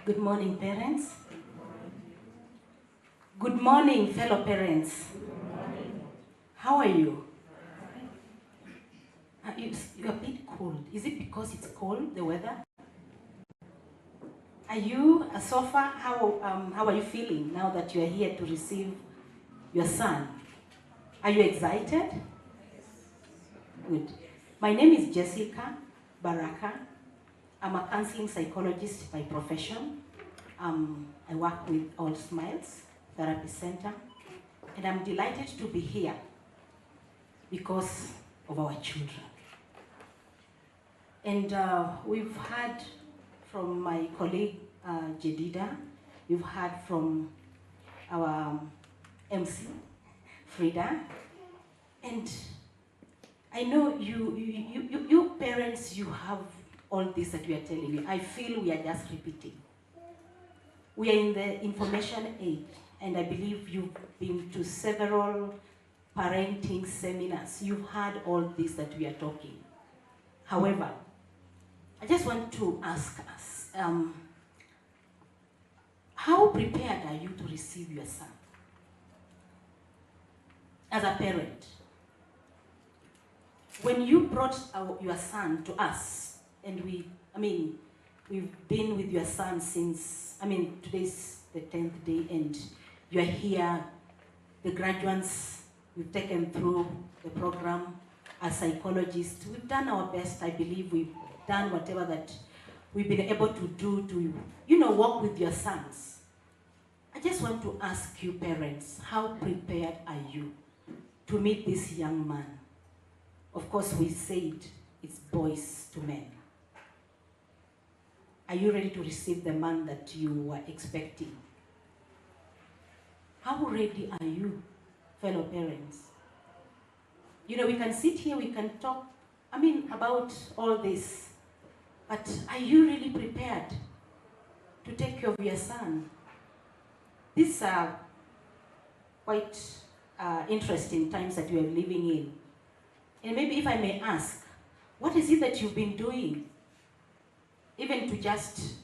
Good morning, parents. Good morning, fellow parents. How are you? You're a bit cold. Is it because it's cold, the weather? Are you, so far, how are you feeling now that you are here to receive your son? Are you excited? Good. My name is JESSICAH-ALLSMILES. I'm a counseling psychologist by profession. I work with Allsmiles Therapy Center, and I'm delighted to be here because of our children. And we've heard from my colleague Jedida, we've heard from our MC, Frida, and I know you parents, you have all this that we are telling you. I feel we are just repeating. We are in the information age, and I believe you've been to several parenting seminars. You've heard all this that we are talking. However, I just want to ask us, how prepared are you to receive your son? As a parent, when you brought your son to us, and we've been with your son since, today's the 10th day, and you're here, the graduates, we've taken through the program as psychologists. We've done our best. I believe we've done whatever that we've been able to do to, work with your sons. I just want to ask you parents, how prepared are you to meet this young man? Of course, we said it's boys to men. Are you ready to receive the man that you were expecting? How ready are you, fellow parents? We can sit here, we can talk, about all this, but are you really prepared to take care of your son? These are quite interesting times that we are living in. And maybe if I may ask, what is it that you've been doing even to just,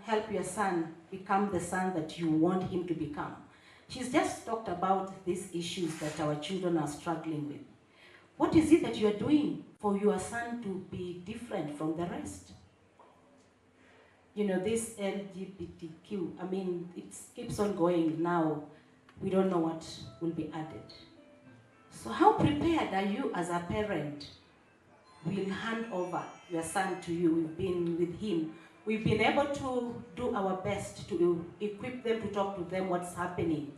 help your son become the son that you want him to become? She's just talked about these issues that our children are struggling with. What is it that you are doing for your son to be different from the rest? This LGBTQ, it keeps on going now. We don't know what will be added. So how prepared are you as a parent? We'll hand over your son to you. We've been with him. We've been able to do our best to equip them, to talk to them what's happening.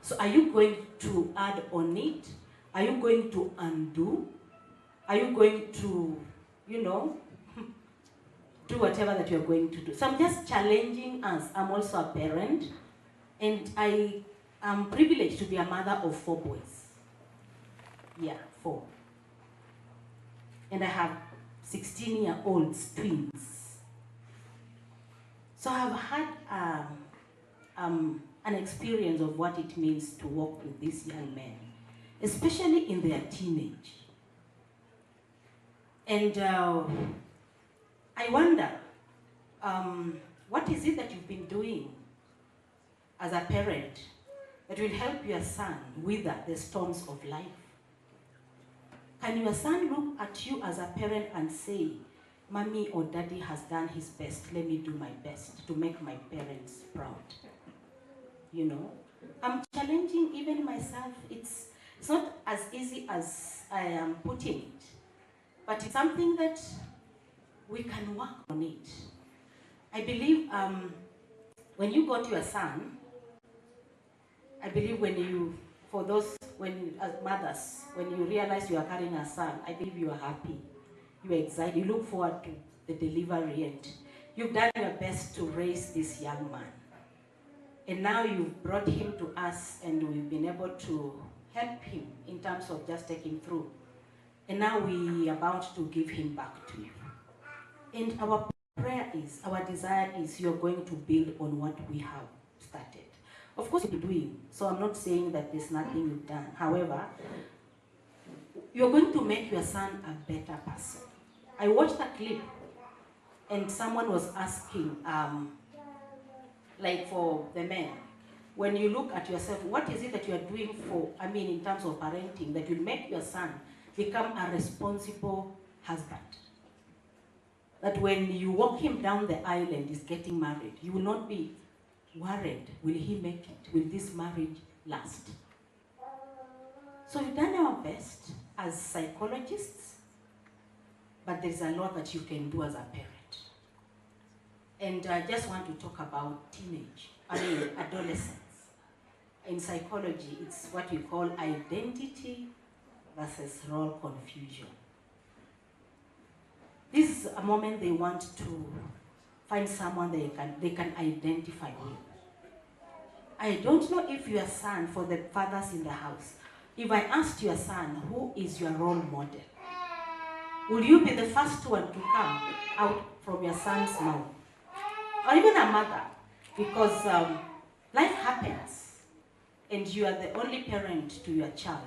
So are you going to add on it? Are you going to undo? Are you going to, do whatever that you're going to do? So I'm just challenging us. I'm also a parent, and I am privileged to be a mother of 4 boys. Yeah, 4. And I have 16-year-olds, twins. So I've had an experience of what it means to work with these young men, especially in their teenage. And I wonder, what is it that you've been doing as a parent that will help your son weather the storms of life? Can your son look at you as a parent and say, Mommy or Daddy has done his best, let me do my best to make my parents proud? I'm challenging even myself. It's not as easy as I am putting it, but it's something that we can work on it. I believe when you got your son, I believe as mothers, when you realize you are carrying a son, I believe you are happy, you are excited, you look forward to the delivery, and you've done your best to raise this young man. And now you've brought him to us, and we've been able to help him in terms of just taking through. And now we are about to give him back to you. And our prayer is, our desire is, you're going to build on what we have started. Of course, you're doing, so I'm not saying that there's nothing you've done. However, you're going to make your son a better person. I watched a clip, and someone was asking, like for the men, when you look at yourself, what is it that you are doing for, in terms of parenting, that will make your son become a responsible husband? That when you walk him down the aisle and he's getting married, you will not be worried, will he make it? Will this marriage last? So we've done our best as psychologists, but there's a lot that you can do as a parent. And I just want to talk about adolescence. In psychology, it's what we call identity versus role confusion. This is a moment they want to find someone they can identify with. I don't know if your son, for the fathers in the house, if I asked your son, who is your role model? Will you be the first one to come out from your son's mouth? Or even a mother, because life happens and you are the only parent to your child.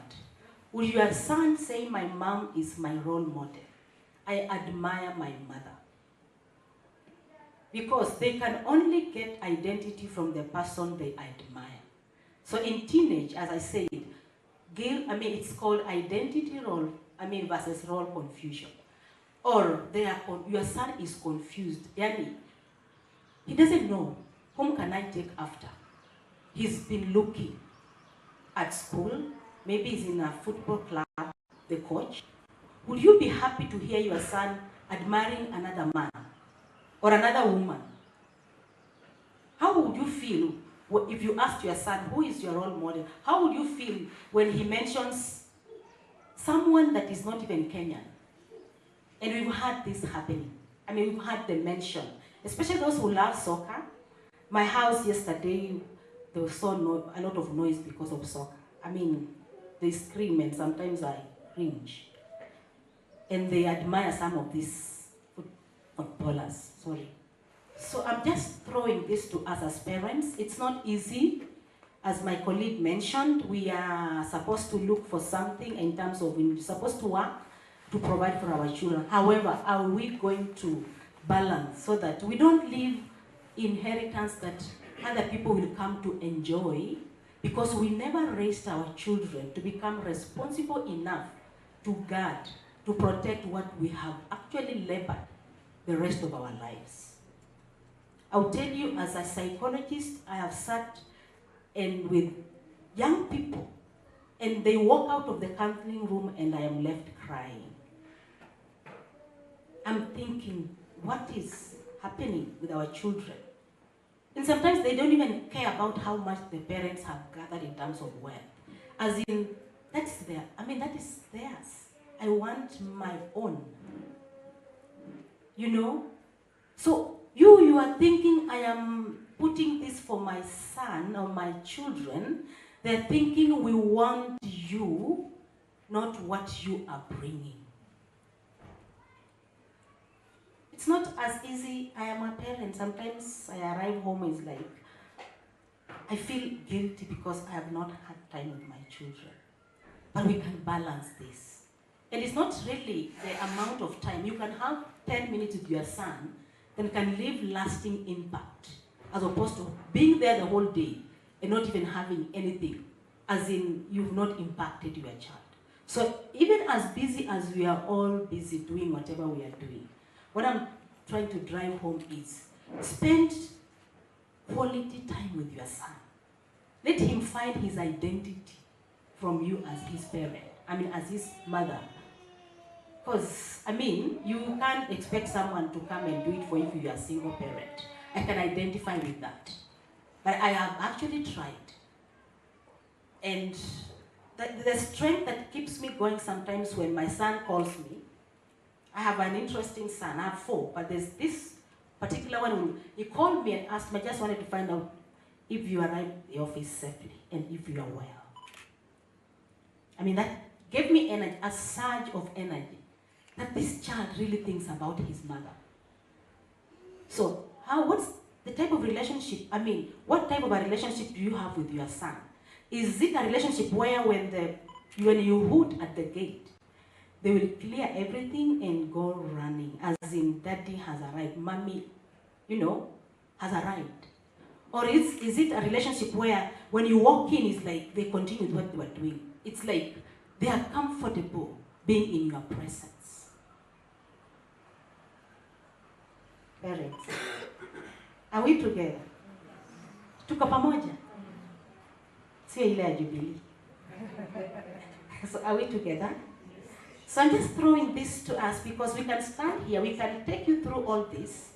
Will your son say, my mom is my role model? I admire my mother. Because they can only get identity from the person they admire. So in teenage, as I said, it's called identity role, versus role confusion. Or your son is confused. He doesn't know, whom can I take after? He's been looking at school, maybe he's in a football club, the coach. Would you be happy to hear your son admiring another man or another woman? How would you feel if you asked your son, who is your role model? How would you feel when he mentions someone that is not even Kenyan? And we've had this happening. We've had the mention, especially those who love soccer. My house yesterday, there was a lot of noise because of soccer. They scream and sometimes I cringe. And they admire some of these footballers, sorry. So I'm just throwing this to us as parents. It's not easy. As my colleague mentioned, we are supposed to look for something in terms of, we're supposed to work to provide for our children. However, are we going to balance so that we don't leave inheritance that other people will come to enjoy, because we never raised our children to become responsible enough to guard, to protect what we have actually labored the rest of our lives. I'll tell you, as a psychologist, I have sat with young people, and they walk out of the counseling room and I am left crying. I'm thinking, what is happening with our children? And sometimes they don't even care about how much the parents have gathered in terms of wealth. As in, that's there. That is theirs. I want my own. So you are thinking, I am putting this for my son or my children. They're thinking, we want you, not what you are bringing. It's not as easy. I am a parent. Sometimes I arrive home, it's like, I feel guilty because I have not had time with my children. But we can balance this. And it's not really the amount of time. You can have 10 minutes with your son that can leave lasting impact, as opposed to being there the whole day and not even having anything, as in you've not impacted your child. So even as busy as we are all busy doing whatever we are doing, what I'm trying to drive home is spend quality time with your son. Let him find his identity from you as his parent, as his mother. Because, you can't expect someone to come and do it for you if you are a single parent. I can identify with that. But I have actually tried. And the strength that keeps me going sometimes when my son calls me, I have an interesting son. I have 4, but there's this particular one. He called me and asked me, I just wanted to find out if you arrived at the office safely and if you are well. That gave me energy, a surge of energy, that this child really thinks about his mother. So, what's the type of relationship, what type of a relationship do you have with your son? Is it a relationship where when you hoot at the gate, they will clear everything and go running, as in daddy has arrived, mommy, has arrived? Or is it a relationship where when you walk in, it's like they continue with what they were doing? It's like they are comfortable being in your presence. Parents, are we together? Tuko pamoja? Sio ile ya Jubilee. So are we together? So I'm just throwing this to us because we can stand here, we can take you through all this.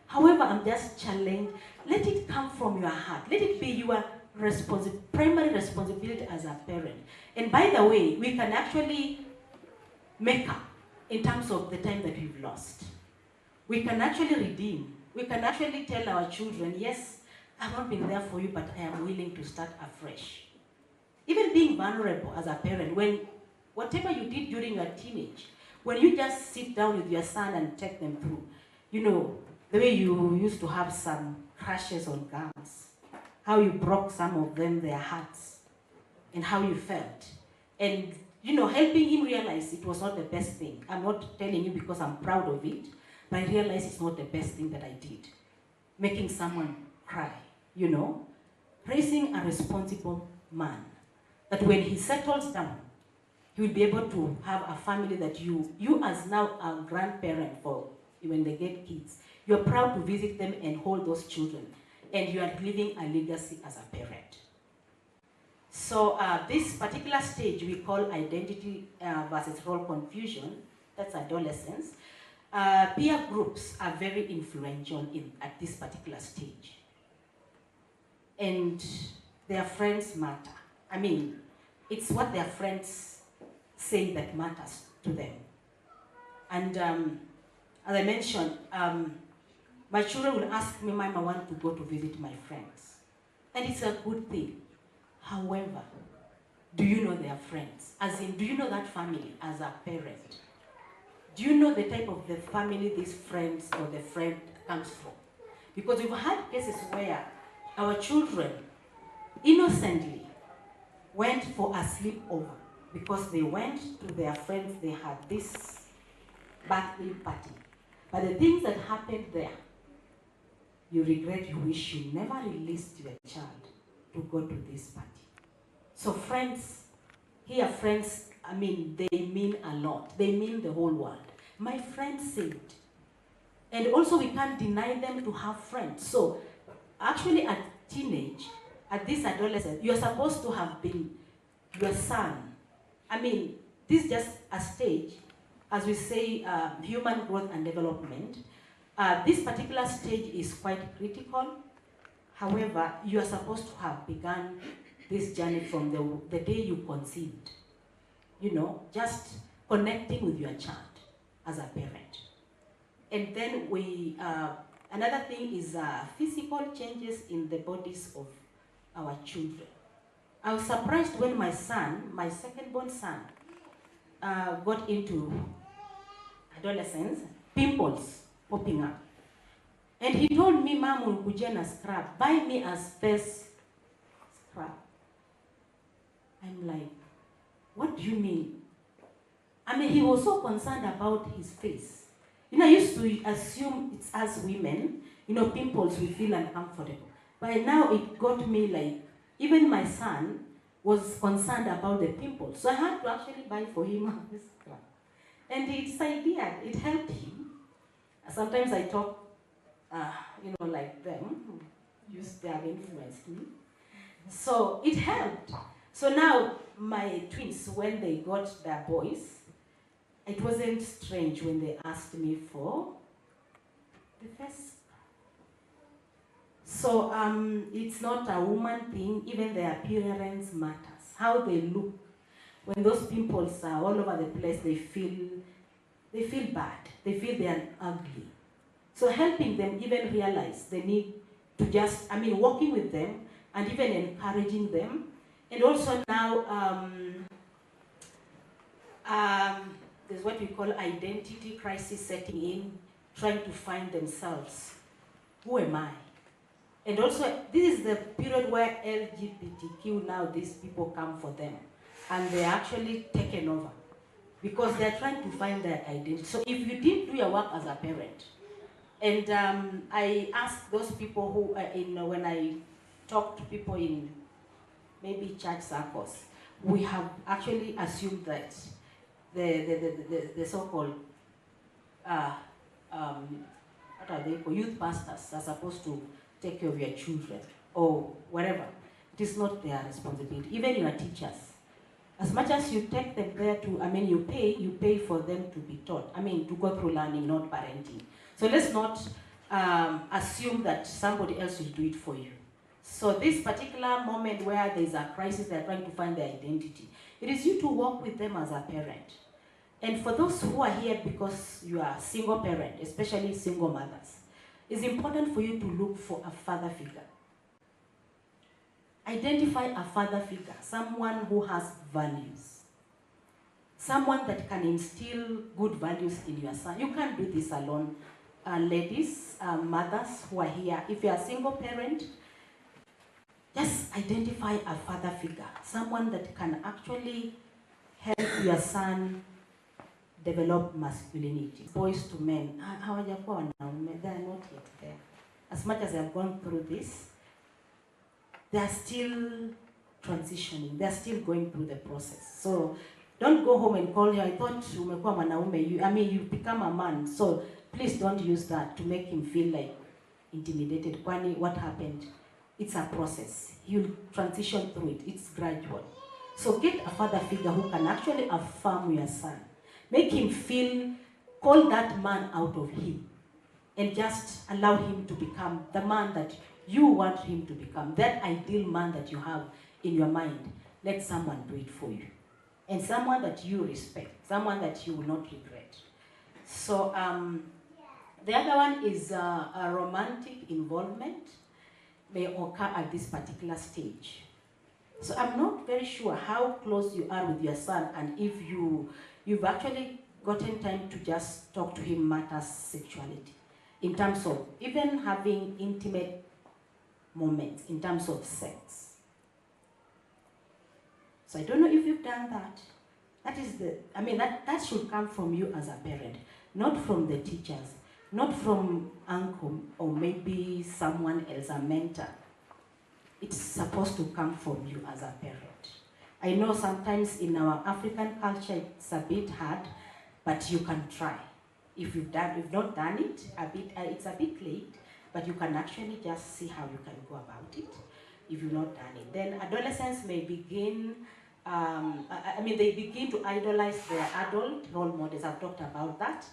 However, I'm just challenged. Let it come from your heart. Let it be your primary responsibility as a parent. And by the way, we can actually make up in terms of the time that we've lost. We can actually redeem. We can actually tell our children, yes, I've not been there for you, but I am willing to start afresh. Even being vulnerable as a parent, when whatever you did during your teenage, when you just sit down with your son and take them through, you know, the way you used to have some crashes on girls, how you broke some of them, their hearts, and how you felt. And, you know, helping him realize it was not the best thing. I'm not telling you because I'm proud of it, but I realize it's not the best thing that I did. Making someone cry, you know. Raising a responsible man. That when he settles down, he will be able to have a family that you as now a grandparent for when they get kids, you're proud to visit them and hold those children. And you are leaving a legacy as a parent. So this particular stage we call identity versus role confusion. That's adolescence. Peer groups are very influential at this particular stage. And their friends matter. I mean, it's what their friends say that matters to them. And as I mentioned, my children will ask me, Mom, I want to go to visit my friends. And it's a good thing. However, do you know their friends? As in, do you know that family as a parent? Do you know the type of the family these friends or the friend comes from? Because we've had cases where our children innocently went for a sleepover because they went to their friends, they had this birthday party. But the things that happened there, you regret, you wish you never released your child to go to this party. So friends, here friends, I mean, they mean a lot. They mean the whole world. My friends said. And also we can't deny them to have friends. So actually at teenage, at this adolescent, you're supposed to have been your son. I mean, this is just a stage, as we say, human growth and development. This particular stage is quite critical. However, you are supposed to have begun this journey from the day you conceived. You know, just connecting with your child as a parent. And then another thing is physical changes in the bodies of our children. I was surprised when my son, my second-born son, got into adolescence, pimples popping up. And he told me, Mom, unikuje na scrub, buy me a face scrub. I'm like, what do you mean? I mean, he was so concerned about his face. You know, I used to assume it's us women, you know, pimples, we feel uncomfortable. But now it got me like, even my son was concerned about the pimples. So I had to actually buy for him this scrub. And it's idea, it helped him. Sometimes I talk, you know, like them, they have influenced me. So it helped. So now my twins, when they got their boys, it wasn't strange when they asked me for the first. So it's not a woman thing, even their appearance matters. How they look. When those pimples are all over the place, they feel bad. They feel they are ugly. So helping them even realize they need to just, I mean, working with them and even encouraging them. And also now, there's what we call identity crisis setting in, trying to find themselves. Who am I? And also, this is the period where LGBTQ, now these people come for them. And they're actually taken over. Because they're trying to find their identity. So if you didn't do your work as a parent, And I ask those people who are when I talk to people in maybe church circles, we have actually assumed that the so-called what are they called, youth pastors are supposed to take care of your children or whatever. It is not their responsibility. Even your teachers, as much as you take them there to, I mean, you pay for them to be taught. I mean, to go through learning, not parenting. So let's not assume that somebody else will do it for you. So this particular moment where there's a crisis, they're trying to find their identity, it is you to work with them as a parent. And for those who are here because you are a single parent, especially single mothers, it's important for you to look for a father figure. Identify a father figure, someone who has values. Someone that can instill good values in your son. You can't do this alone. Ladies, mothers who are here, if you're a single parent, just identify a father figure. Someone that can actually help your son develop masculinity. Boys to men, they are not yet there. As much as they have gone through this, they are still transitioning. They are still going through the process. So don't go home and call her, I thought umekuwa mwanaume. I mean, you become a man. So please don't use that to make him feel like intimidated. Kwani, what happened? It's a process. You'll transition through it. It's gradual. So get a father figure who can actually affirm your son. Make him feel, call that man out of him. And just allow him to become the man that you want him to become. That ideal man that you have in your mind. Let someone do it for you. And someone that you respect. Someone that you will not regret. So the other one is a romantic involvement may occur at this particular stage. So I'm not very sure how close you are with your son and if you've actually gotten time to just talk to him matters sexuality. In terms of even having intimate moments, in terms of sex. So I don't know if you've done that. That is that should come from you as a parent, not from the teachers, not from uncle or maybe someone else, a mentor. It's supposed to come from you as a parent. I know sometimes in our African culture it's a bit hard, but you can try. If you've not done it, it's a bit late, but you can actually just see how you can go about it if you've not done it. Then adolescents may begin, they begin to idolize their adult role models. I've talked about that.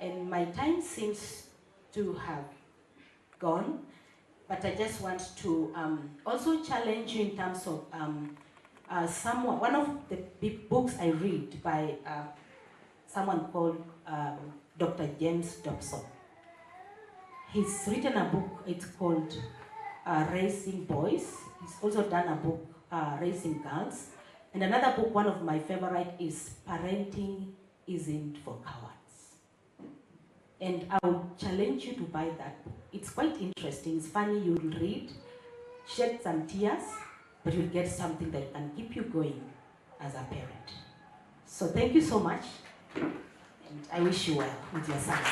And my time seems to have gone, but I just want to also challenge you in terms of one of the big books I read by someone called Dr. 𝗕ance. He's written a book, it's called Raising Boys. He's also done a book, Raising Girls. And another book, one of my favorite, is Parenting Isn't for Cowards. And I would challenge you to buy that book. It's quite interesting, it's funny, you'll read, shed some tears, but you'll get something that can keep you going as a parent. So thank you so much, and I wish you well with your sons.